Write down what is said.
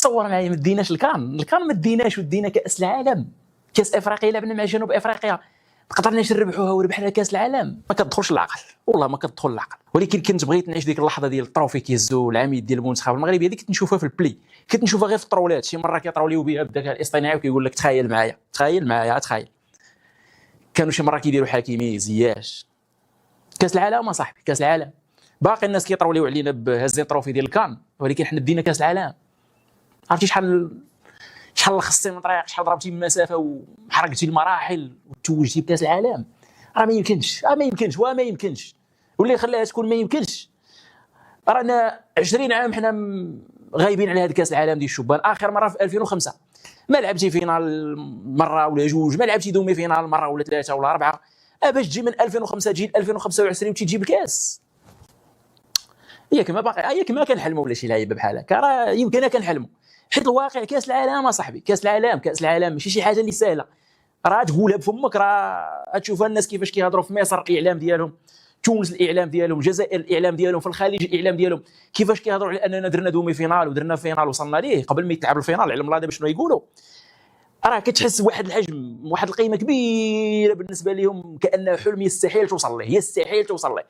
تصور معايا ما ديناش الكان ما ديناش ودينا كاس العالم، كاس افريقيا لعبنا مع جنوب افريقيا قدرناش نربحوها وربحنا كاس العالم. ما كتدخلش العقل والله، ما كتدخل العقل. ولكن كنت بغيت نعيش ديك اللحظه ديال الطروفي كيهزو العميد ديال المنتخب المغربي، هذيك كنت نشوفها في البلي، كنت نشوفها غير في الطرولات. شي مره كيطروليو بها بالذكاء الاصطناعي وكيقول لك تخيل معايا تخيل معايا تخيل. كانوا شي مره كيديروا حكيمي زياش كاس العالم اصاحبي، كاس العالم باقي الناس كيطروليو علينا بهزين طروفي ديال الكان، ولكن حنا دينا كاس العالم. عرفتي شحال لخصتي من طريق، شحال ضربتي من مسافه وحرقتي المراحل وتوجتي بكاس العالم. راه ما يمكنش وما يمكنش واللي خلاها تكون ما يمكنش. رانا 20 عام حنا غايبين على هذا كاس العالم ديال الشبان. اخر مره في 2005 ما لعبتي فينال مره ولا جوج، ما لعبتي دومي فينال مره ولا ثلاثه ولا اربعه. باش تجي من 2005 تجي 2025 وتجي تجيب الكاس؟ ياك ما باقي، ياك ما كنحلموا ولا شي لعيبه بحال هكا، راه يمكننا كنحلموا. حيت الواقع كاس العالم اصاحبي، كاس العالم ماشي شي حاجه اللي سهله. راه تقولها بفمك، راه تشوفها الناس كيفاش كيهضروا في مصر الاعلام ديالهم، تونس الاعلام ديالهم، الجزائر الاعلام ديالهم، في الخليج الاعلام ديالهم، كيفاش كيهضروا على اننا درنا دومي فينال ودرنا فينال وصلنا ليه قبل ما يتلعب الفينال. علم الله دابا شنو يقولوا. راه كتحس بواحد الحجم، واحد القيمه كبيره بالنسبه لهم، كانه حلم يستحيل توصل له.